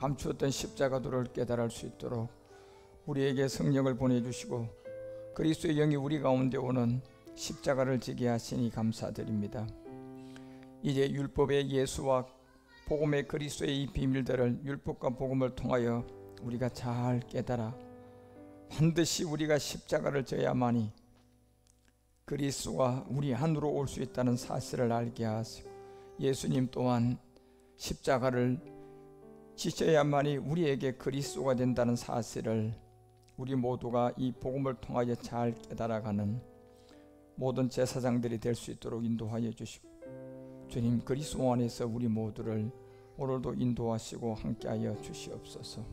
감추었던 십자가도를 깨달을 수 있도록 우리에게 성령을 보내주시고 그리스도의 영이 우리 가운데 오는 십자가를 지게 하시니 감사드립니다. 이제 율법의 예수와 복음의 그리스도의 이 비밀들을 율법과 복음을 통하여 우리가 잘 깨달아 반드시 우리가 십자가를 져야만이 그리스도가 우리 안으로 올 수 있다는 사실을 알게 하시고, 예수님 또한 십자가를 지셔야만이 우리에게 그리스도가 된다는 사실을 우리 모두가 이 복음을 통하여 잘 깨달아가는 모든 제사장들이 될 수 있도록 인도하여 주시고, 주님 그리스도 안에서 우리 모두를 오늘도 인도하시고 함께하여 주시옵소서.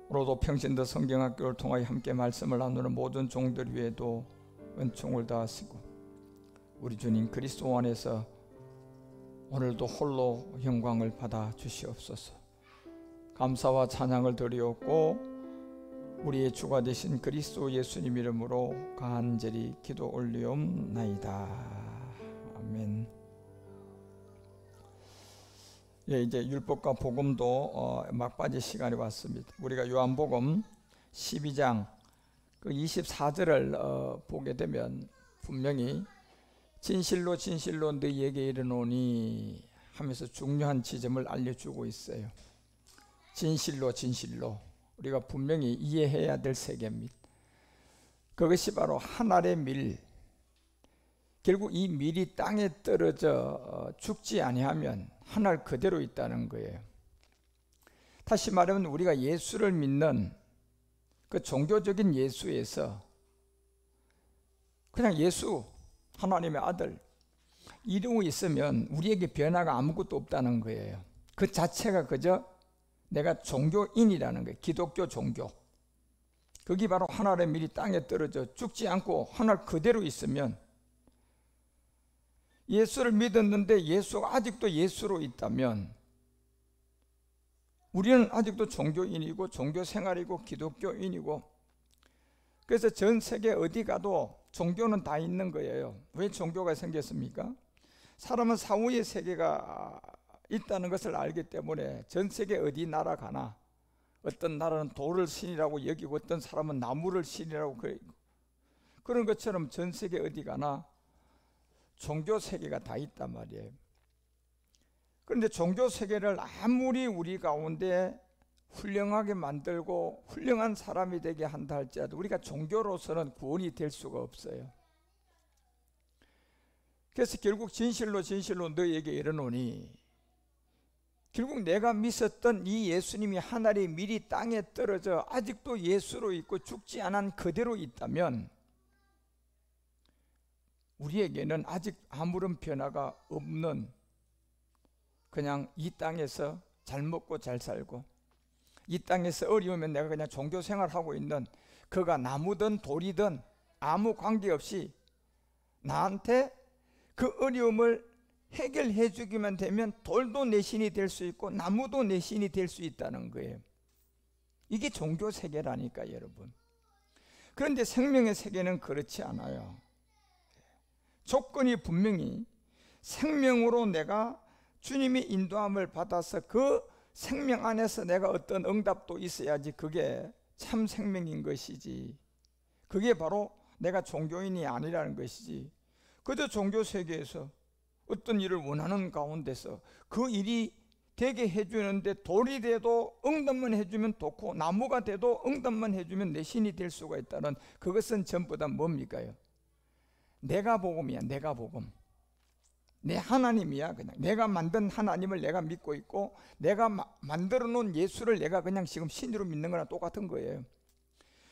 오늘도 평신도 성경학교를 통하여 함께 말씀을 나누는 모든 종들 위에도 은총을 다하시고, 우리 주님 그리스도 안에서 오늘도 홀로 영광을 받아 주시옵소서. 감사와 찬양을 드리옵고 우리의 주가 되신 그리스도 예수님 이름으로 간절히 기도 올리옵나이다. 아멘. 예, 이제 율법과 복음도 막바지 시간이 왔습니다. 우리가 요한복음 12장 그 24절을 보게 되면 분명히 진실로 진실로 너희에게 이르노니 하면서 중요한 지점을 알려주고 있어요. 진실로 진실로 우리가 분명히 이해해야 될 세계입니다. 그것이 바로 하늘의 밀, 결국 이 밀이 땅에 떨어져 죽지 아니하면 하늘 그대로 있다는 거예요. 다시 말하면 우리가 예수를 믿는 그 종교적인 예수에서 그냥 예수 하나님의 아들 이러고 있으면 우리에게 변화가 아무것도 없다는 거예요. 그 자체가 그저 내가 종교인이라는 거예요. 기독교 종교. 그게 바로 하늘의 밀이 땅에 떨어져 죽지 않고 하늘 그대로 있으면, 예수를 믿었는데 예수가 아직도 예수로 있다면 우리는 아직도 종교인이고 종교생활이고 기독교인이고, 그래서 전 세계 어디 가도 종교는 다 있는 거예요. 왜 종교가 생겼습니까? 사람은 사후의 세계가 있다는 것을 알기 때문에 전 세계 어디 나라 가나 어떤 나라는 돌을 신이라고 여기고 어떤 사람은 나무를 신이라고 그런 것처럼 전 세계 어디 가나 종교 세계가 다 있단 말이에요. 그런데 종교 세계를 아무리 우리 가운데 훌륭하게 만들고 훌륭한 사람이 되게 한다 할지라도 우리가 종교로서는 구원이 될 수가 없어요. 그래서 결국 진실로 진실로 너희에게 이르노니, 결국 내가 믿었던 이 예수님이 하늘의 밀이 땅에 떨어져 아직도 예수로 있고 죽지 않은 그대로 있다면 우리에게는 아직 아무런 변화가 없는, 그냥 이 땅에서 잘 먹고 잘 살고 이 땅에서 어려우면 내가 그냥 종교 생활하고 있는, 그가 나무든 돌이든 아무 관계없이 나한테 그 어려움을 해결해 주기만 되면 돌도 내 신이 될 수 있고 나무도 내 신이 될 수 있다는 거예요. 이게 종교 세계라니까 여러분. 그런데 생명의 세계는 그렇지 않아요. 조건이 분명히 생명으로 내가 주님의 인도함을 받아서 그 생명 안에서 내가 어떤 응답도 있어야지 그게 참 생명인 것이지, 그게 바로 내가 종교인이 아니라는 것이지, 그저 종교 세계에서 어떤 일을 원하는 가운데서 그 일이 되게 해주는데 돌이 돼도 응답만 해주면 좋고 나무가 돼도 응답만 해주면 내 신이 될 수가 있다는, 그것은 전부 다 뭡니까요? 내가 복음이야. 내가 복음. 내 하나님이야. 그냥 내가 만든 하나님을 내가 믿고 있고 내가 만들어 놓은 예수를 내가 그냥 지금 신으로 믿는 거랑 똑같은 거예요.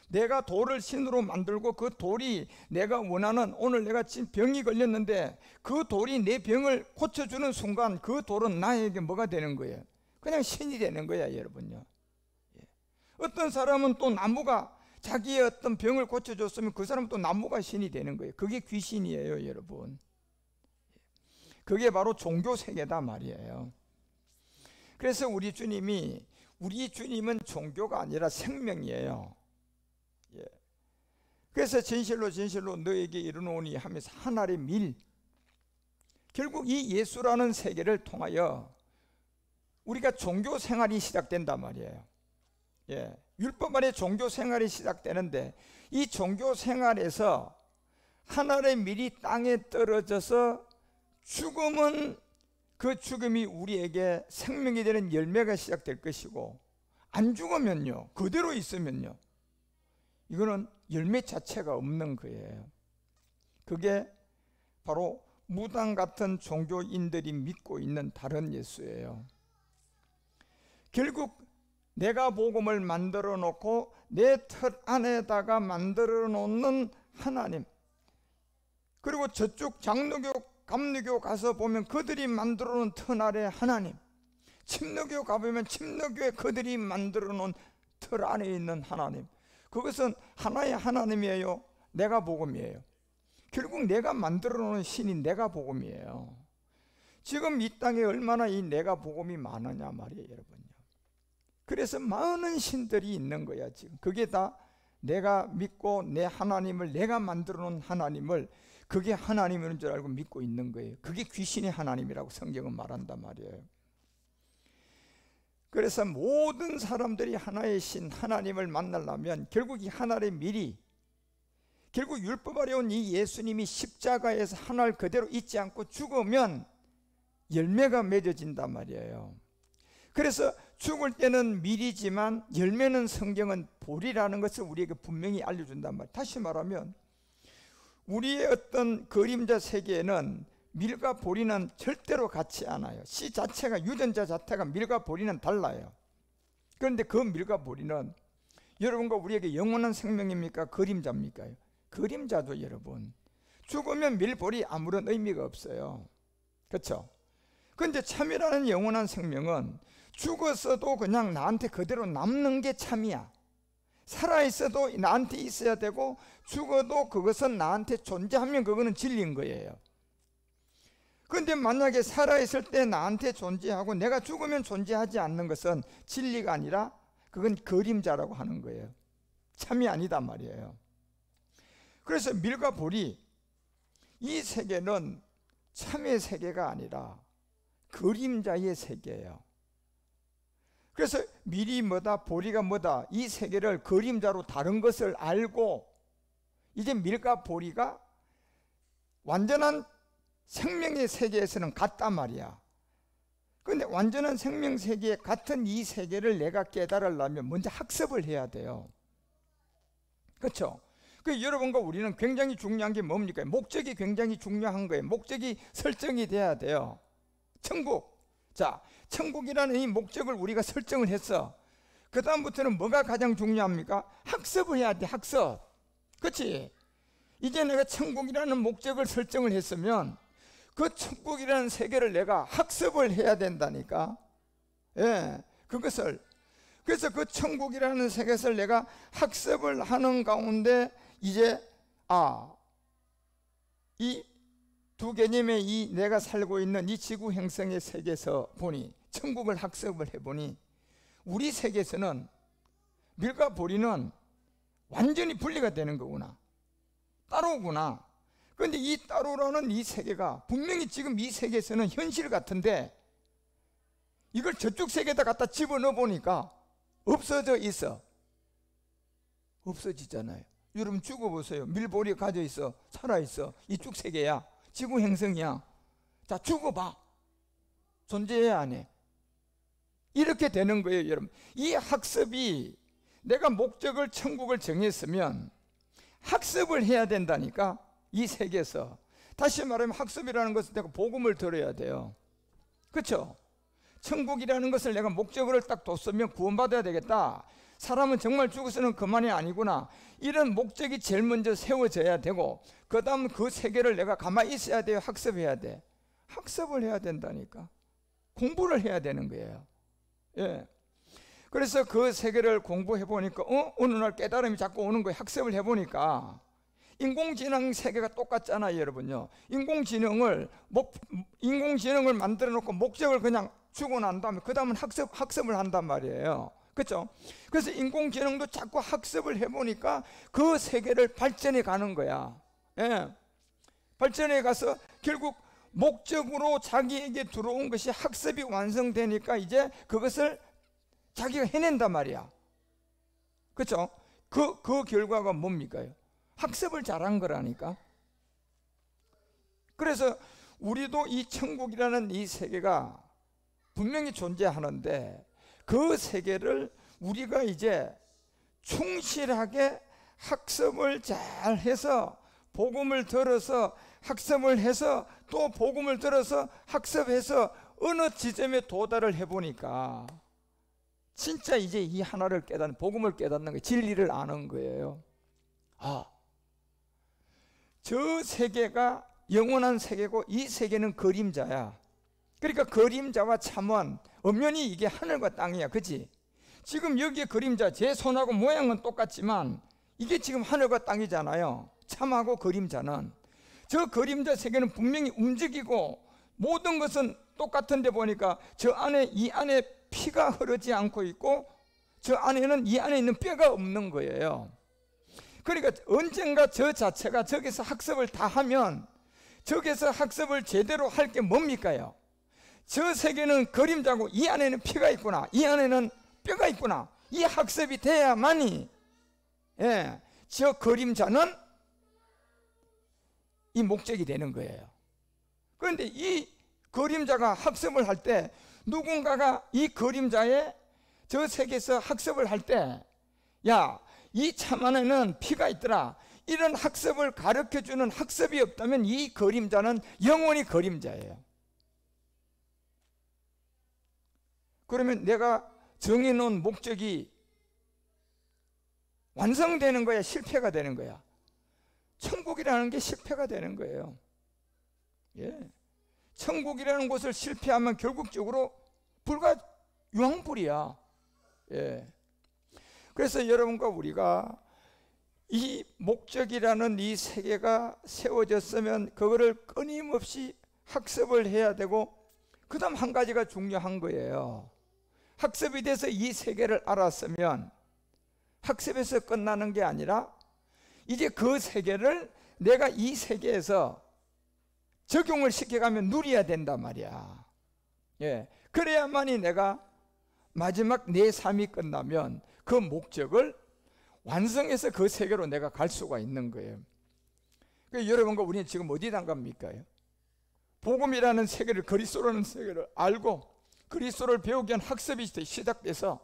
내가 돌을 신으로 만들고 그 돌이 내가 원하는, 오늘 내가 지금 병이 걸렸는데 그 돌이 내 병을 고쳐주는 순간 그 돌은 나에게 뭐가 되는 거예요? 그냥 신이 되는 거야 여러분요. 어떤 사람은 또 나무가 자기의 어떤 병을 고쳐줬으면 그 사람은 또 나무가 신이 되는 거예요. 그게 귀신이에요 여러분. 그게 바로 종교 세계다 말이에요. 그래서 우리 주님은 종교가 아니라 생명이에요. 그래서 진실로 진실로 너에게 이르노니 하면서 하늘의 밀, 결국 이 예수라는 세계를 통하여 우리가 종교 생활이 시작된단 말이에요. 예, 율법 아래 종교 생활이 시작되는데, 이 종교 생활에서 하늘의 밀이 땅에 떨어져서 죽으면 그 죽음이 우리에게 생명이 되는 열매가 시작될 것이고, 안 죽으면요, 그대로 있으면요, 이거는 열매 자체가 없는 거예요. 그게 바로 무당 같은 종교인들이 믿고 있는 다른 예수예요. 결국 내가 복음을 만들어 놓고 내 털 안에다가 만들어 놓는 하나님, 그리고 저쪽 장로교, 감리교 가서 보면 그들이 만들어 놓은 터 아래 하나님, 침례교 가보면 침례교에 그들이 만들어 놓은 털 안에 있는 하나님, 그것은 하나의 하나님이에요? 내가 복음이에요? 결국 내가 만들어 놓은 신이 내가 복음이에요. 지금 이 땅에 얼마나 이 내가 복음이 많으냐 말이에요, 여러분요. 그래서 많은 신들이 있는 거야 지금. 그게 다 내가 믿고 내 하나님을, 내가 만들어 놓은 하나님을, 그게 하나님인 줄 알고 믿고 있는 거예요. 그게 귀신의 하나님이라고 성경은 말한단 말이에요. 그래서 모든 사람들이 하나의 신 하나님을 만나려면 결국 이 하나의 미리, 결국 율법 아래 온 이 예수님이 십자가에서 하나를 그대로 잊지 않고 죽으면 열매가 맺어진단 말이에요. 그래서 죽을 때는 밀이지만 열매는 성경은 볼이라는 것을 우리에게 분명히 알려준단 말이에요. 다시 말하면 우리의 어떤 그림자 세계에는 밀과 보리는 절대로 같지 않아요. 씨 자체가, 유전자 자체가 밀과 보리는 달라요. 그런데 그 밀과 보리는 여러분과 우리에게 영원한 생명입니까? 그림자입니까? 그림자죠, 여러분. 죽으면 밀, 보리 아무런 의미가 없어요. 그렇죠? 그런데 참이라는 영원한 생명은 죽었어도 그냥 나한테 그대로 남는 게 참이야. 살아있어도 나한테 있어야 되고, 죽어도 그것은 나한테 존재하면 그거는 진리인 거예요. 그런데 만약에 살아있을 때 나한테 존재하고 내가 죽으면 존재하지 않는 것은 진리가 아니라 그건 그림자라고 하는 거예요. 참이 아니단 말이에요. 그래서 밀과 보리, 이 세계는 참의 세계가 아니라 그림자의 세계예요. 그래서 밀이 뭐다, 보리가 뭐다, 이 세계를 그림자로 다른 것을 알고 이제 밀과 보리가 완전한 생명의 세계에서는 같단 말이야. 그런데 완전한 생명 세계에 같은 이 세계를 내가 깨달으려면 먼저 학습을 해야 돼요. 그렇죠? 그 여러분과 우리는 굉장히 중요한 게 뭡니까? 목적이 굉장히 중요한 거예요. 목적이 설정이 돼야 돼요. 천국. 자, 천국이라는 이 목적을 우리가 설정을 했어. 그 다음부터는 뭐가 가장 중요합니까? 학습을 해야 돼. 학습. 그렇지? 이제 내가 천국이라는 목적을 설정을 했으면 그 천국이라는 세계를 내가 학습을 해야 된다니까. 예, 그것을. 그래서 그 천국이라는 세계에서 내가 학습을 하는 가운데 이제 이 두 개념의 이 내가 살고 있는 이 지구 행성의 세계에서 보니, 천국을 학습을 해보니 우리 세계에서는 밀과 보리는 완전히 분리가 되는 거구나. 따로구나. 그런데 이 따로라는 이 세계가 분명히 지금 이 세계에서는 현실 같은데 이걸 저쪽 세계에다 갖다 집어넣어 보니까 없어져 있어. 없어지잖아요. 여러분 죽어보세요. 밀보리 가져 있어. 살아있어. 이쪽 세계야. 지구 행성이야. 자, 죽어봐. 존재해 안 해? 이렇게 되는 거예요, 여러분. 이 학습이, 내가 목적을, 천국을 정했으면 학습을 해야 된다니까. 이 세계에서. 다시 말하면 학습이라는 것은 내가 복음을 들어야 돼요. 그렇죠? 천국이라는 것을 내가 목적을 딱 뒀으면 구원받아야 되겠다. 사람은 정말 죽어서는 그만이 아니구나. 이런 목적이 제일 먼저 세워져야 되고, 그 다음 그 세계를 내가 가만히 있어야 돼요? 학습해야 돼? 학습을 해야 된다니까. 공부를 해야 되는 거예요. 예. 그래서 그 세계를 공부해 보니까 어느 날 깨달음이 자꾸 오는 거예요. 학습을 해보니까 인공지능 세계가 똑같잖아요, 여러분요. 인공지능을 만들어 놓고 목적을 그냥 주고 난 다음에 그 다음은 학습을 한단 말이에요. 그렇죠? 그래서 인공지능도 자꾸 학습을 해보니까 그 세계를 발전해 가는 거야. 예. 발전해 가서 결국 목적으로 자기에게 들어온 것이 학습이 완성되니까 이제 그것을 자기가 해낸단 말이야. 그렇죠? 그 결과가 뭡니까? 학습을 잘한 거라니까. 그래서 우리도 이 천국이라는 이 세계가 분명히 존재하는데 그 세계를 우리가 이제 충실하게 학습을 잘 해서 복음을 들어서 학습을 해서 또 복음을 들어서 학습해서 어느 지점에 도달을 해보니까 진짜 이제 이 하나를 깨닫는, 복음을 깨닫는 거예요. 진리를 아는 거예요. 아, 저 세계가 영원한 세계고 이 세계는 그림자야. 그러니까 그림자와 참원, 엄연히 이게 하늘과 땅이야. 그치? 지금 여기에 그림자, 제 손하고 모양은 똑같지만 이게 지금 하늘과 땅이잖아요. 참하고 그림자는. 저 그림자 세계는 분명히 움직이고 모든 것은 똑같은데 보니까 저 안에, 이 안에 피가 흐르지 않고 있고 저 안에는, 이 안에 있는 뼈가 없는 거예요. 그러니까 언젠가 저 자체가 저기서 학습을 다 하면 저기서 학습을 제대로 할 게 뭡니까요? 저 세계는 그림자고 이 안에는 피가 있구나, 이 안에는 뼈가 있구나, 이 학습이 돼야만이 저 그림자는 이 목적이 되는 거예요. 그런데 이 그림자가 학습을 할 때 누군가가 이 그림자의 저 세계에서 학습을 할 때 야, 이 참 안에는 피가 있더라, 이런 학습을 가르쳐주는 학습이 없다면 이 그림자는 영원히 그림자예요. 그러면 내가 정해놓은 목적이 완성되는 거야, 실패가 되는 거야? 천국이라는 게 실패가 되는 거예요. 예. 천국이라는 곳을 실패하면 결국적으로 불과 유황불이야. 예. 그래서 여러분과 우리가 이 목적이라는 이 세계가 세워졌으면 그거를 끊임없이 학습을 해야 되고, 그 다음 한 가지가 중요한 거예요. 학습이 돼서 이 세계를 알았으면 학습에서 끝나는 게 아니라 이제 그 세계를 내가 이 세계에서 적용을 시켜가면 누려야 된단 말이야. 예. 그래야만이 내가 마지막 내 삶이 끝나면 그 목적을 완성해서 그 세계로 내가 갈 수가 있는 거예요. 그러니까 여러분과 우리는 지금 어디 단갑니까? 복음이라는 세계를, 그리스도라는 세계를 알고 그리스도를 배우기 위한 학습이 시작돼서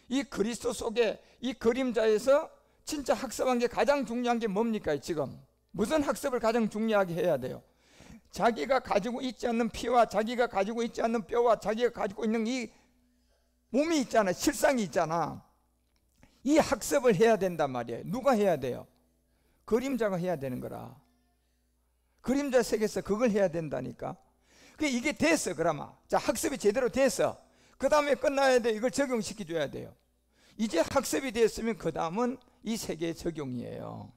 이 그리스도 속에 이 그림자에서 진짜 학습한 게 가장 중요한 게 뭡니까? 지금 무슨 학습을 가장 중요하게 해야 돼요? 자기가 가지고 있지 않는 피와 자기가 가지고 있지 않는 뼈와 자기가 가지고 있는 이 몸이 있잖아, 실상이 있잖아. 이 학습을 해야 된단 말이에요. 누가 해야 돼요? 그림자가 해야 되는 거라. 그림자 세계에서 그걸 해야 된다니까. 이게 됐어. 그러면 자, 학습이 제대로 됐어. 그 다음에 끝나야 돼. 이걸 적용시켜 줘야 돼요. 이제 학습이 됐으면 그 다음은 이 세계의 적용이에요.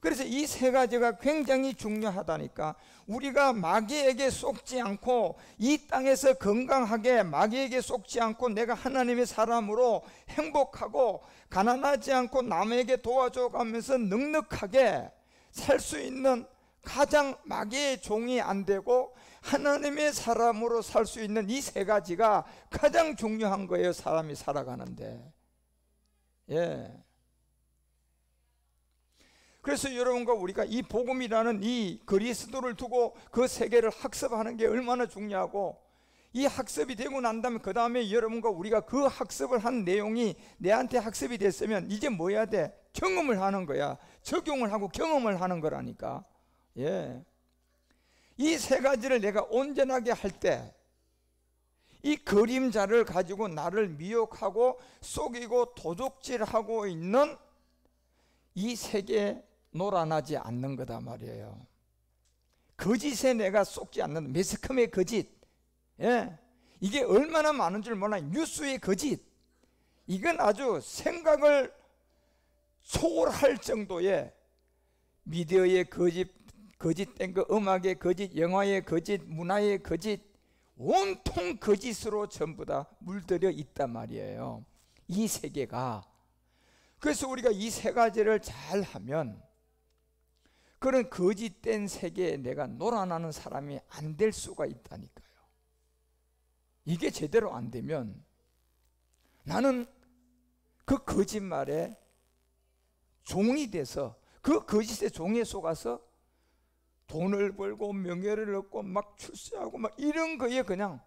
그래서 이 세 가지가 굉장히 중요하다니까. 우리가 마귀에게 속지 않고 이 땅에서 건강하게, 마귀에게 속지 않고 내가 하나님의 사람으로 행복하고 가난하지 않고 남에게 도와줘 가면서 넉넉하게 살 수 있는, 가장 마귀의 종이 안 되고 하나님의 사람으로 살 수 있는 이 세 가지가 가장 중요한 거예요. 사람이 살아가는데. 예. 그래서 여러분과 우리가 이 복음이라는 이 그리스도를 두고 그 세계를 학습하는 게 얼마나 중요하고, 이 학습이 되고 난 다음에 그 다음에 여러분과 우리가 그 학습을 한 내용이 내한테 학습이 됐으면 이제 뭐 해야 돼? 경험을 하는 거야. 적용을 하고 경험을 하는 거라니까. 예. 이 세 가지를 내가 온전하게 할 때 이 그림자를 가지고 나를 미혹하고 속이고 도둑질하고 있는 이 세계에 놀아나지 않는 거다 말이에요. 거짓에 내가 속지 않는, 매스컴의 거짓, 예, 이게 얼마나 많은 줄 몰라. 뉴스의 거짓, 이건 아주 생각을 초월할 정도의 미디어의 거짓, 거짓된 거, 음악의 거짓, 영화의 거짓, 문화의 거짓, 온통 거짓으로 전부 다 물들여 있단 말이에요, 이 세계가. 그래서 우리가 이 세 가지를 잘 하면 그런 거짓된 세계에 내가 놀아나는 사람이 안 될 수가 있다니까요. 이게 제대로 안 되면 나는 그 거짓말에 종이 돼서 그 거짓의 종에 속아서 돈을 벌고 명예를 얻고 막 출세하고 막 이런 거에 그냥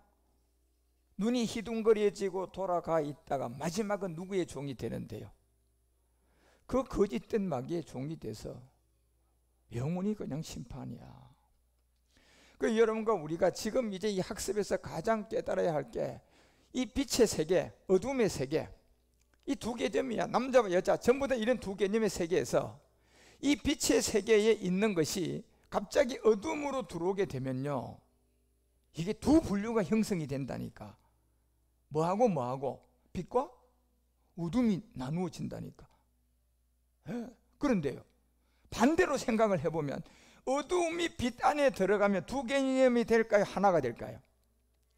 눈이 희둥거려지고 돌아가 있다가 마지막은 누구의 종이 되는데요? 그 거짓된 마귀의 종이 돼서 영원히 그냥 심판이야. 그 여러분과 우리가 지금 이제 이 학습에서 가장 깨달아야 할 게 이 빛의 세계, 어둠의 세계, 이 두 개념이야. 남자와 여자 전부 다 이런 두 개념의 세계에서 이 빛의 세계에 있는 것이 갑자기 어둠으로 들어오게 되면요, 이게 두 분류가 형성이 된다니까. 뭐하고 빛과 어둠이 나누어진다니까. 그런데요, 반대로 생각을 해보면 어둠이 빛 안에 들어가면 두 개념이 될까요? 하나가 될까요?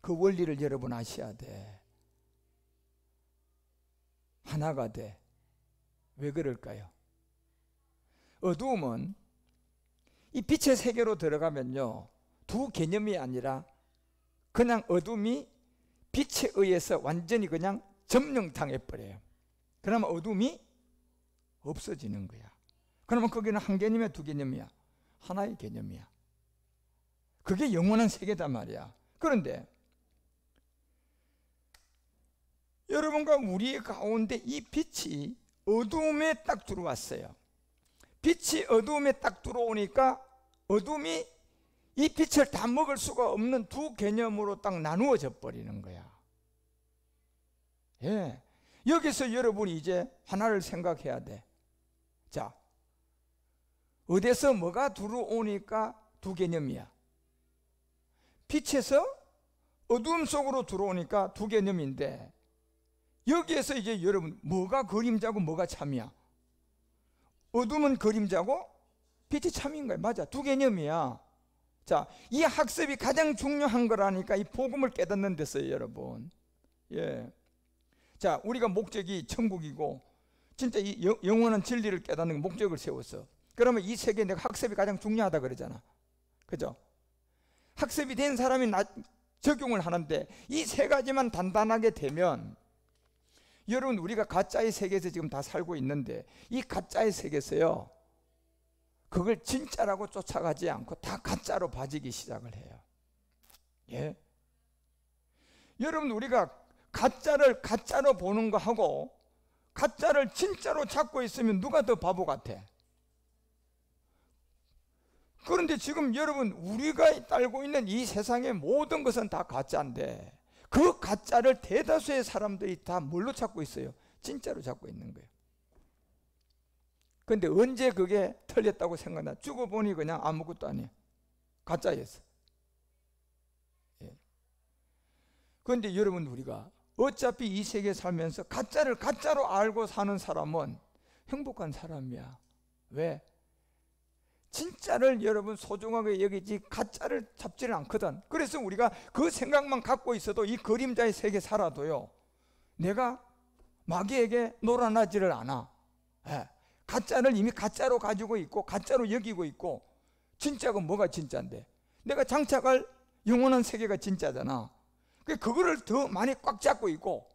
그 원리를 여러분 아셔야 돼. 하나가 돼. 왜 그럴까요? 어두움은 이 빛의 세계로 들어가면요, 두 개념이 아니라 그냥 어둠이 빛에 의해서 완전히 그냥 점령당해 버려요. 그러면 어둠이 없어지는 거야. 그러면 거기는 한 개념이야, 두 개념이야? 하나의 개념이야. 그게 영원한 세계단 말이야. 그런데 여러분과 우리 가운데 이 빛이 어둠에 딱 들어왔어요. 빛이 어둠에 딱 들어오니까 어둠이 이 빛을 다 먹을 수가 없는 두 개념으로 딱 나누어져 버리는 거야. 예. 여기서 여러분이 이제 하나를 생각해야 돼. 자, 어디서 뭐가 들어오니까 두 개념이야. 빛에서 어둠 속으로 들어오니까 두 개념인데, 여기에서 이제 여러분 뭐가 그림자고 뭐가 참이야? 어둠은 그림자고 빛이 참인 거야. 맞아, 두 개념이야. 자, 이 학습이 가장 중요한 거라니까, 이 복음을 깨닫는 데서요, 여러분. 예. 자, 우리가 목적이 천국이고 진짜 이 영원한 진리를 깨닫는 목적을 세웠어. 그러면 이 세계에 내가 학습이 가장 중요하다 그러잖아. 그죠? 학습이 된 사람이 적용을 하는데 이 세 가지만 단단하게 되면, 여러분 우리가 가짜의 세계에서 지금 다 살고 있는데 이 가짜의 세계에서요, 그걸 진짜라고 쫓아가지 않고 다 가짜로 봐지기 시작을 해요. 예. 여러분 우리가 가짜를 가짜로 보는 거 하고 가짜를 진짜로 찾고 있으면 누가 더 바보 같아? 그런데 지금 여러분 우리가 따르고 있는 이 세상의 모든 것은 다 가짜인데 그 가짜를 대다수의 사람들이 다 뭘로 찾고 있어요? 진짜로 찾고 있는 거예요. 그런데 언제 그게 틀렸다고 생각나? 죽어보니 그냥 아무것도 아니에요. 가짜였어. 예. 그런데 여러분 우리가 어차피 이 세계에 살면서 가짜를 가짜로 알고 사는 사람은 행복한 사람이야. 왜? 진짜를 여러분 소중하게 여기지 가짜를 잡지를 않거든. 그래서 우리가 그 생각만 갖고 있어도 이 그림자의 세계에 살아도요, 내가 마귀에게 놀아나지를 않아. 예. 가짜를 이미 가짜로 가지고 있고 가짜로 여기고 있고, 진짜가 뭐가 진짜인데? 내가 장착할 영원한 세계가 진짜잖아. 그거를 더 많이 꽉 잡고 있고,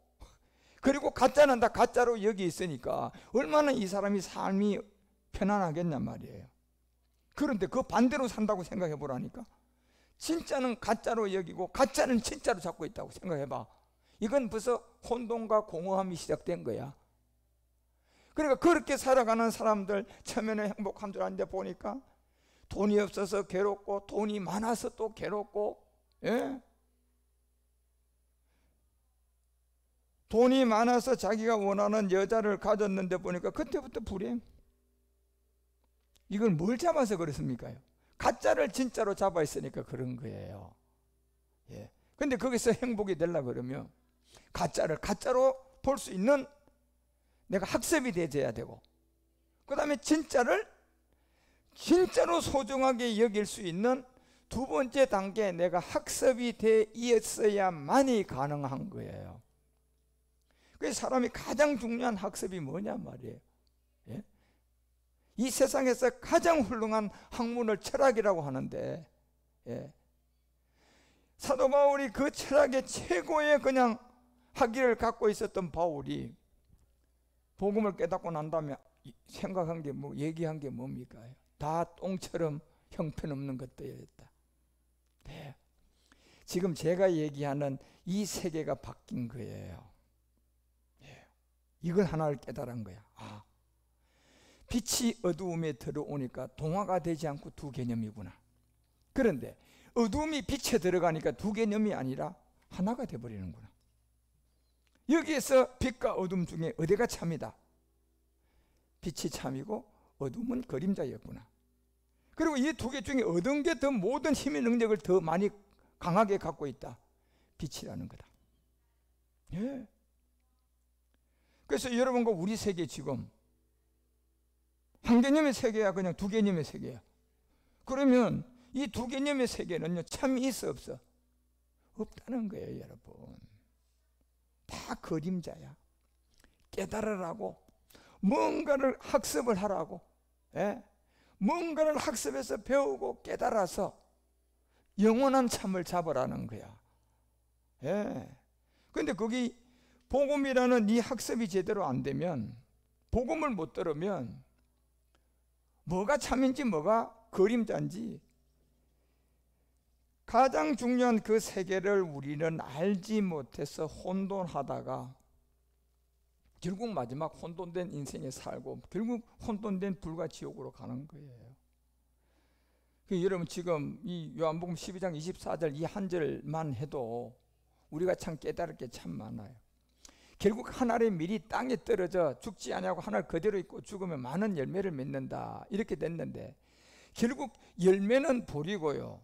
그리고 가짜는 다 가짜로 여기 있으니까 얼마나 이 사람이 삶이 편안하겠냔 말이에요. 그런데 그 반대로 산다고 생각해 보라니까. 진짜는 가짜로 여기고 가짜는 진짜로 잡고 있다고 생각해 봐. 이건 벌써 혼돈과 공허함이 시작된 거야. 그러니까 그렇게 살아가는 사람들 처음에는 행복한 줄 알았는데 보니까 돈이 없어서 괴롭고 돈이 많아서 또 괴롭고, 예? 돈이 많아서 자기가 원하는 여자를 가졌는데 보니까 그때부터 불행. 이걸 뭘 잡아서 그렇습니까? 가짜를 진짜로 잡아 있으니까 그런 거예요. 예. 근데 거기서 행복이 되려고 그러면 가짜를 가짜로 볼 수 있는 내가 학습이 되어야 되고, 그 다음에 진짜를 진짜로 소중하게 여길 수 있는 두 번째 단계, 내가 학습이 돼 있어야만이 가능한 거예요. 그래서 사람이 가장 중요한 학습이 뭐냐 말이에요. 예? 이 세상에서 가장 훌륭한 학문을 철학이라고 하는데, 사도 바울이 그 철학의 최고의 그냥 학위를 갖고 있었던 바울이 복음을 깨닫고 난 다음에 생각한 게 뭐, 얘기한 게 뭡니까? 다 똥처럼 형편없는 것들이었다. 네. 지금 제가 얘기하는 이 세계가 바뀐 거예요. 이걸 하나를 깨달은 거야. 빛이 어두움에 들어오니까 동화가 되지 않고 두 개념이구나. 그런데 어두움이 빛에 들어가니까 두 개념이 아니라 하나가 되어버리는구나. 여기에서 빛과 어둠 중에 어디가 참이다? 빛이 참이고 어둠은 그림자였구나. 그리고 이 두 개 중에 어떤 게 더 모든 힘의 능력을 더 많이 강하게 갖고 있다? 빛이라는 거다. 예. 그래서 여러분과 우리 세계 지금 한 개념의 세계야, 그냥 두 개념의 세계야. 그러면 이 두 개념의 세계는요, 참이 있어 없어? 없다는 거예요, 여러분. 다 그림자야. 깨달으라고, 뭔가를 학습을 하라고, 뭔가를 학습해서 배우고 깨달아서 영원한 참을 잡으라는 거야. 그런데 거기 복음이라는 이 학습이 제대로 안 되면, 복음을 못 들으면 뭐가 참인지 뭐가 그림자인지 가장 중요한 그 세계를 우리는 알지 못해서 혼돈하다가 결국 마지막 혼돈된 인생에 살고 결국 혼돈된 불과 지옥으로 가는 거예요. 여러분 지금 이 요한복음 12장 24절 이 한 절만 해도 우리가 참 깨달을 게 참 많아요. 결국 한 알의 밀이 땅에 떨어져 죽지 아니하고 한 알 그대로 있고 죽으면 많은 열매를 맺는다, 이렇게 됐는데 결국 열매는 보리고요,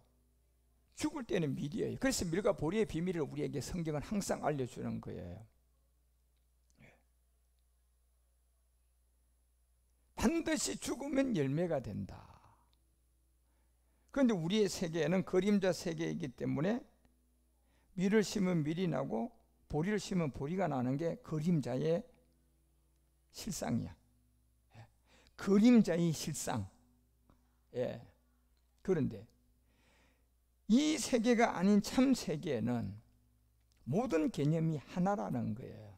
죽을 때는 밀이에요. 그래서 밀과 보리의 비밀을 우리에게 성경은 항상 알려주는 거예요. 반드시 죽으면 열매가 된다. 그런데 우리의 세계에는 그림자 세계이기 때문에 밀을 심으면 밀이 나고 보리를 심으면 보리가 나는 게 그림자의 실상이야. 그림자의 실상. 그런데 이 세계가 아닌 참 세계에는 모든 개념이 하나라는 거예요.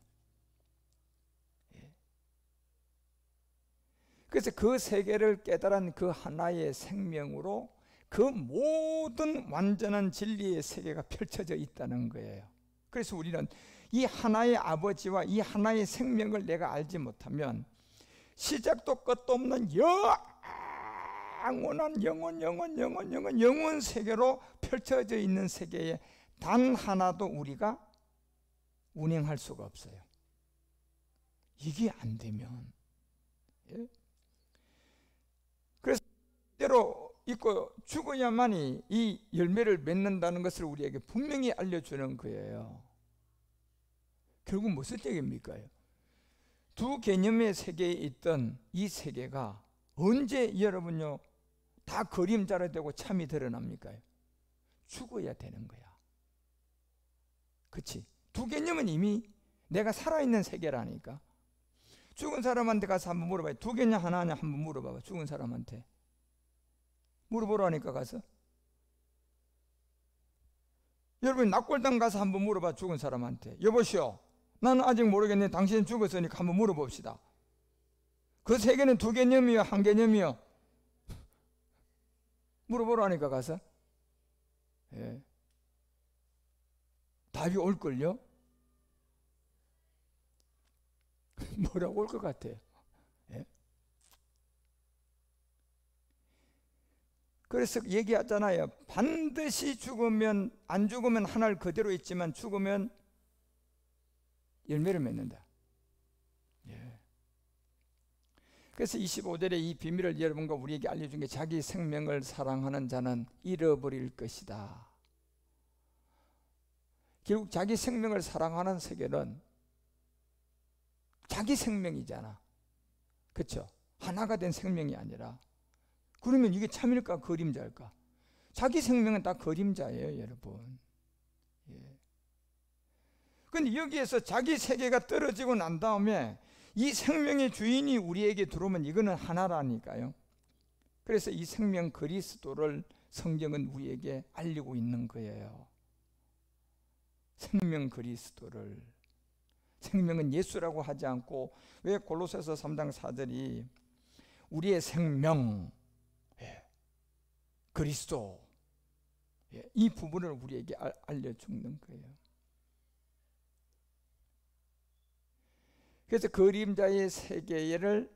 그래서 그 세계를 깨달은 그 하나의 생명으로 그 모든 완전한 진리의 세계가 펼쳐져 있다는 거예요. 그래서 우리는 이 하나의 아버지와 이 하나의 생명을 내가 알지 못하면 시작도 끝도 없는 영원한 영원 세계로 펼쳐져 있는 세계에 단 하나도 우리가 운행할 수가 없어요. 이게 안 되면, 그래서 때로 있고 죽어야만이 이 열매를 맺는다는 것을 우리에게 분명히 알려주는 거예요. 결국 무슨 얘기입니까? 두 개념의 세계에 있던 이 세계가 언제 여러분요 다 그림자로 되고 참이 드러납니까? 죽어야 되는 거야. 그치? 두 개념은 이미 내가 살아있는 세계라니까. 죽은 사람한테 가서 한번 물어봐요. 두 개념 하나냐 한번 물어봐봐. 죽은 사람한테 물어보라니까 가서. 여러분 낙골당 가서 한번 물어봐. 죽은 사람한테 여보시오, 나는 아직 모르겠네, 당신은 죽었으니까 한번 물어봅시다. 그 세계는 두 개념이요 한 개념이요? 물어보라니까 가서. 답이 올걸요? 뭐라고 올 것 같아요? 그래서 얘기하잖아요. 반드시 죽으면, 안 죽으면 하나를 그대로 있지만 죽으면 열매를 맺는다. 그래서 25절에 이 비밀을 여러분과 우리에게 알려준 게 자기 생명을 사랑하는 자는 잃어버릴 것이다. 결국 자기 생명을 사랑하는 세계는 자기 생명이잖아. 그렇죠? 하나가 된 생명이 아니라. 그러면 이게 참일까 그림자일까? 자기 생명은 다 그림자예요, 여러분. 그런데 여기에서 자기 세계가 떨어지고 난 다음에 이 생명의 주인이 우리에게 들어오면 이거는 하나라니까요. 그래서 이 생명 그리스도를 성경은 우리에게 알리고 있는 거예요. 생명 그리스도를. 생명은 예수라고 하지 않고, 왜 골로새서 3장 4절이 우리의 생명, 그리스도, 이 부분을 우리에게 알려주는 거예요. 그래서 그림자의 세계를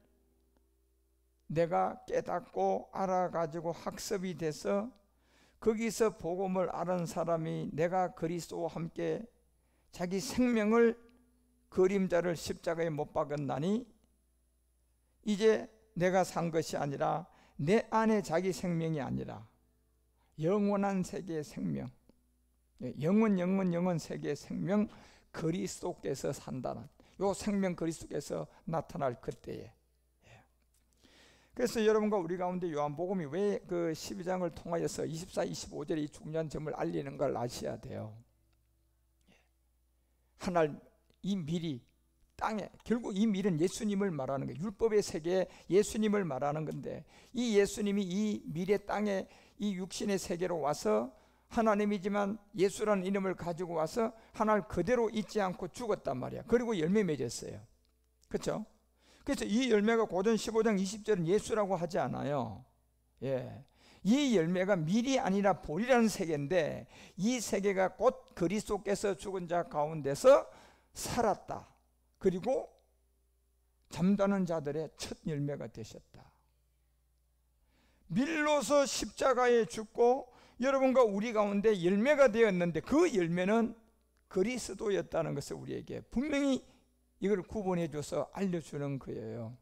내가 깨닫고 알아가지고 학습이 돼서 거기서 복음을 아는 사람이 내가 그리스도와 함께 자기 생명을, 그림자를 십자가에 못 박았나니 이제 내가 산 것이 아니라 내 안에 자기 생명이 아니라 영원한 세계의 생명, 영원 세계의 생명 그리스도께서 산다는, 요 생명 그리스도께서 나타날 그때에. 그래서 여러분과 우리 가운데 요한복음이 왜 그 12장을 통하여서 24, 25절에 이 중요한 점을 알리는 걸 아셔야 돼요. 하나님 이 미리 땅에, 결국 이 밀은 예수님을 말하는 거예요. 율법의 세계에 예수님을 말하는 건데, 이 예수님이 이 밀의 땅에 이 육신의 세계로 와서 하나님이지만 예수라는 이름을 가지고 와서 하나를 그대로 잊지 않고 죽었단 말이야. 그리고 열매 맺었어요. 그렇죠? 그래서 이 열매가 고전 15장 20절은 예수라고 하지 않아요. 이 열매가 밀이 아니라 볼이라는 세계인데, 이 세계가 곧 그리스도께서 죽은 자 가운데서 살았다. 그리고 잠자는 자들의 첫 열매가 되셨다. 밀로서 십자가에 죽고 여러분과 우리 가운데 열매가 되었는데, 그 열매는 그리스도였다는 것을 우리에게 분명히 이걸 구분해 줘서 알려주는 거예요.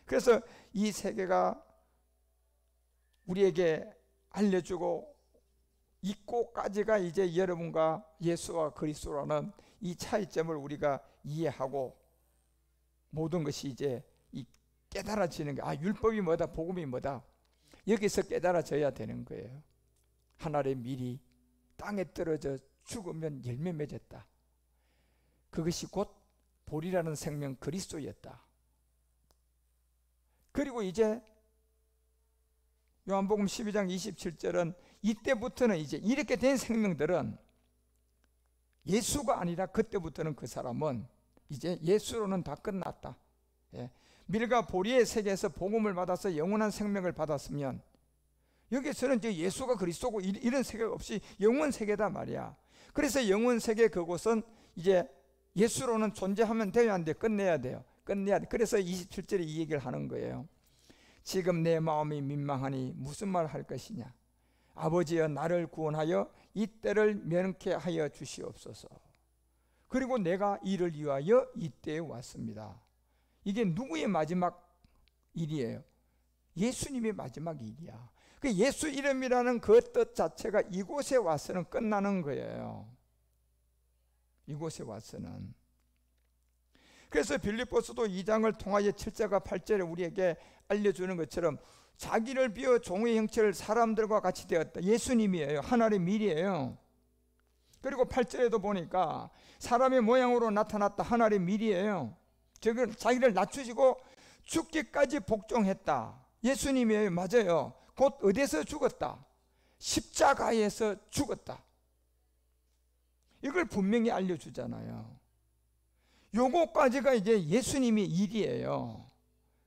그래서 이 세계가 우리에게 알려주고 있고까지가 이제 여러분과 예수와 그리스도라는 이 차이점을 우리가 이해하고 모든 것이 이제 이 깨달아지는 게, 아, 율법이 뭐다, 복음이 뭐다, 여기서 깨달아져야 되는 거예요. 하나의 밀이 땅에 떨어져 죽으면 열매 맺었다. 그것이 곧 볼이라는 생명 그리스도였다. 그리고 이제 요한복음 12장 27절은 이때부터는 이제 이렇게 된 생명들은 예수가 아니라 그때부터는 그 사람은 이제 예수로는 다 끝났다. 밀과 보리의 세계에서 복음을 받아서 영원한 생명을 받았으면 여기서는 이제 예수가 그리스도고 이런 세계가 없이 영원 세계다 말이야. 그래서 영원 세계 그곳은 이제 예수로는 존재하면 돼야 하는데 끝내야 돼요. 끝내야 돼. 그래서 27절에 이 얘기를 하는 거예요. 지금 내 마음이 민망하니 무슨 말 할 것이냐. 아버지여 나를 구원하여 이 때를 면케 하여 주시옵소서. 그리고 내가 이를 위하여 이때에 왔습니다. 이게 누구의 마지막 일이에요? 예수님의 마지막 일이야. 그 예수 이름이라는 그 뜻 자체가 이곳에 와서는 끝나는 거예요. 이곳에 와서는. 그래서 빌립보서도 2장을 통하여 7절과 8절에 우리에게 알려주는 것처럼 자기를 비워 종의 형체를 사람들과 같이 되었다. 예수님이에요. 하나의 밀이에요. 그리고 8절에도 보니까 사람의 모양으로 나타났다. 하나의 밀이에요. 즉 자기를 낮추시고 죽기까지 복종했다. 예수님이에요. 맞아요. 곧 어디서 죽었다? 십자가에서 죽었다. 이걸 분명히 알려주잖아요. 요거까지가 이제 예수님의 일이에요.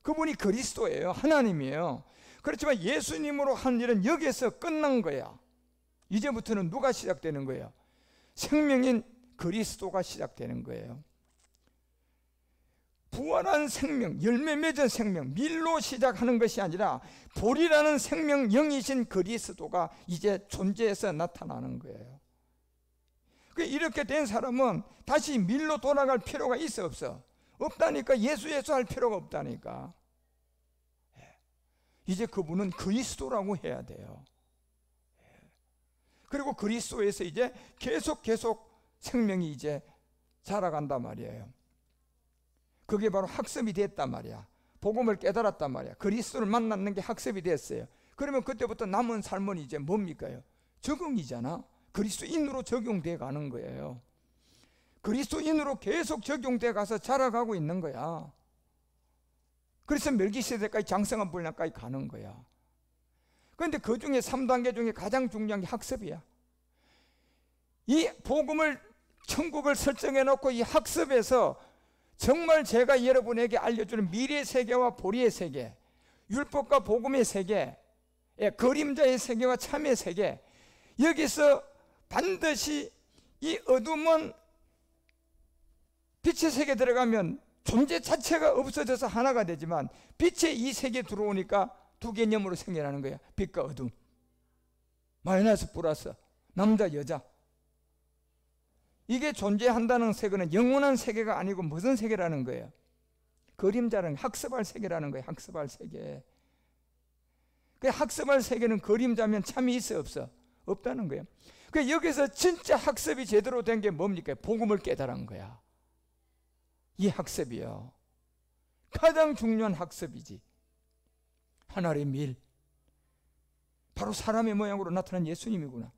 그분이 그리스도예요. 하나님이에요. 그렇지만 예수님으로 한 일은 여기에서 끝난 거야. 이제부터는 누가 시작되는 거예요? 생명인 그리스도가 시작되는 거예요. 부활한 생명, 열매 맺은 생명, 밀로 시작하는 것이 아니라 볼이라는 생명, 영이신 그리스도가 이제 존재해서 나타나는 거예요. 이렇게 된 사람은 다시 밀로 돌아갈 필요가 있어 없어? 없다니까. 예수 할 필요가 없다니까. 이제 그분은 그리스도라고 해야 돼요. 그리고 그리스도에서 이제 계속 생명이 이제 자라간단 말이에요. 그게 바로 학습이 됐단 말이야. 복음을 깨달았단 말이야. 그리스도를 만났는 게 학습이 됐어요. 그러면 그때부터 남은 삶은 이제 뭡니까요? 적응이잖아. 그리스도인으로 적용돼 가는 거예요. 그리스도인으로 계속 적용돼 가서 자라가고 있는 거야. 그래서 멜기세덱까지 장성한 분량까지 가는 거야. 그런데 그 중에 3단계 중에 가장 중요한 게 학습이야. 이 복음을, 천국을 설정해 놓고 이 학습에서 정말 제가 여러분에게 알려주는 미래의 세계와 보리의 세계, 율법과 복음의 세계, 그림자의 세계와 참의 세계, 여기서 반드시 이 어둠은 빛의 세계에 들어가면 존재 자체가 없어져서 하나가 되지만, 빛의 이 세계에 들어오니까 두 개념으로 생겨나는 거야. 빛과 어둠, 마이너스 플러스, 남자 여자. 이게 존재한다는 세계는 영원한 세계가 아니고 무슨 세계라는 거예요? 그림자는 학습할 세계라는 거예요. 학습할 세계. 그 학습할 세계는 그림자면 참이 있어 없어? 없다는 거예요. 그 여기서 진짜 학습이 제대로 된 게 뭡니까? 복음을 깨달은 거야. 이 학습이요, 가장 중요한 학습이지. 하나님의 밀, 바로 사람의 모양으로 나타난 예수님이구나.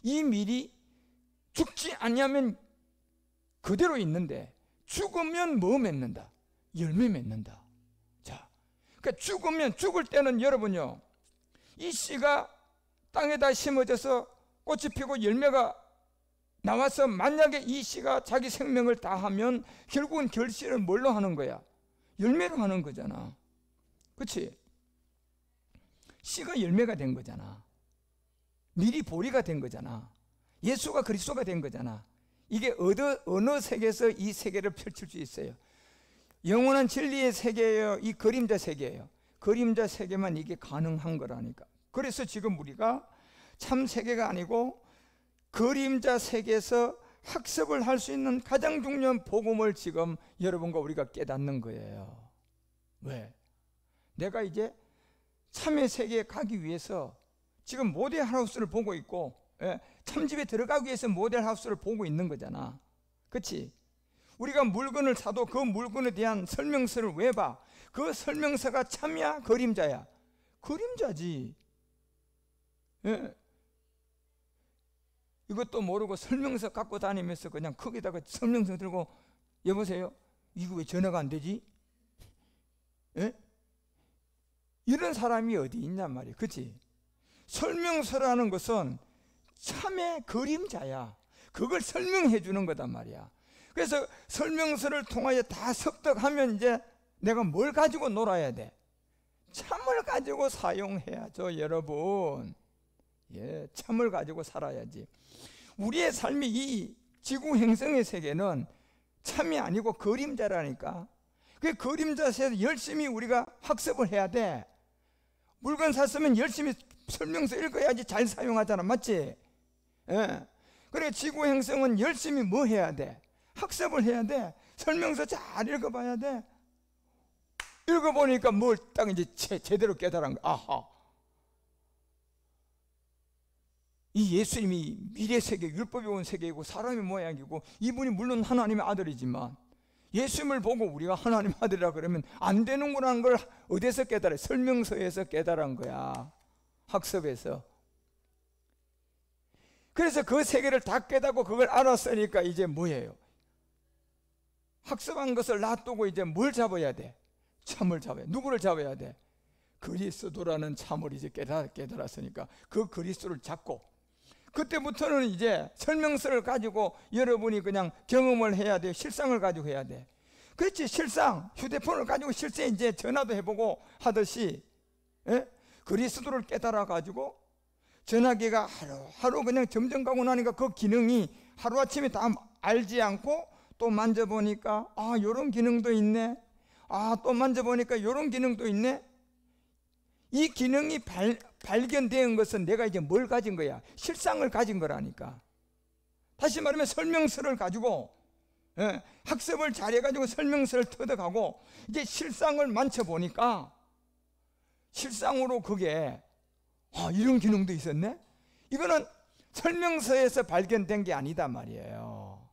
이 밀이 죽지 않으면 그대로 있는데 죽으면 뭐 맺는다? 열매 맺는다. 자, 그러니까 죽으면, 죽을 때는 여러분요, 이 씨가 땅에다 심어져서 꽃이 피고 열매가 나와서 만약에 이 씨가 자기 생명을 다하면 결국은 결실을 뭘로 하는 거야? 열매로 하는 거잖아. 그렇지? 씨가 열매가 된 거잖아. 밀이 보리가 된 거잖아. 예수가 그리스도가 된 거잖아. 이게 어느 세계에서 이 세계를 펼칠 수 있어요? 영원한 진리의 세계예요? 이 그림자 세계예요? 그림자 세계만 이게 가능한 거라니까. 그래서 지금 우리가 참 세계가 아니고 그림자 세계에서 학습을 할 수 있는 가장 중요한 복음을 지금 여러분과 우리가 깨닫는 거예요. 왜? 내가 이제 참의 세계에 가기 위해서 지금 모델하우스를 보고 있고, 참집에 들어가기 위해서 모델하우스를 보고 있는 거잖아. 그렇지? 우리가 물건을 사도 그 물건에 대한 설명서를 왜 봐? 그 설명서가 참이야? 그림자야? 그림자지. 이것도 모르고 설명서 갖고 다니면서 그냥 거기다가 설명서 들고, 여보세요? 이거 왜 전화가 안 되지? 이런 사람이 어디 있냔 말이야. 그치? 설명서라는 것은 참의 그림자야. 그걸 설명해 주는 거단 말이야. 그래서 설명서를 통하여 다 습득하면 이제 내가 뭘 가지고 놀아야 돼? 참을 가지고 사용해야죠, 여러분. 참을 가지고 살아야지. 우리의 삶이 이 지구 행성의 세계는 참이 아니고 그림자라니까. 그 그림자에서 열심히 우리가 학습을 해야 돼. 물건 샀으면 열심히 설명서 읽어야지 잘 사용하잖아. 맞지? 그래, 지구 행성은 열심히 뭐 해야 돼? 학습을 해야 돼. 설명서 잘 읽어봐야 돼. 읽어보니까 뭘 딱 이제 제대로 깨달은 거야. 아하, 이 예수님이 미래 세계, 율법이 온 세계이고 사람의 모양이고, 이분이 물론 하나님의 아들이지만 예수님을 보고 우리가 하나님의 아들이라 그러면 안 되는구나 걸 어디서 깨달아? 설명서에서 깨달은 거야. 학습에서. 그래서 그 세계를 다 깨닫고 그걸 알았으니까 이제 뭐예요? 학습한 것을 놔두고 이제 뭘 잡아야 돼? 참을 잡아야 돼. 누구를 잡아야 돼? 그리스도라는 참을 이제 깨달았으니까 그 그리스도를 잡고, 그때부터는 이제 설명서를 가지고 여러분이 그냥 경험을 해야 돼. 실상을 가지고 해야 돼. 그렇지? 실상, 휴대폰을 가지고 실제 이제 전화도 해보고 하듯이, 그리스도를 깨달아 가지고 전화기가 하루 그냥 점점 가고 나니까 그 기능이 하루아침에 다 알지 않고, 또 만져보니까 요런 기능도 있네, 또 만져보니까 요런 기능도 있네. 이 기능이 발견된 것은 내가 이제 뭘 가진 거야? 실상을 가진 거라니까. 다시 말하면 설명서를 가지고, 학습을 잘해가지고 설명서를 터득하고 이제 실상을 만져보니까 실상으로 그게 이런 기능도 있었네? 이거는 설명서에서 발견된 게 아니다 말이에요.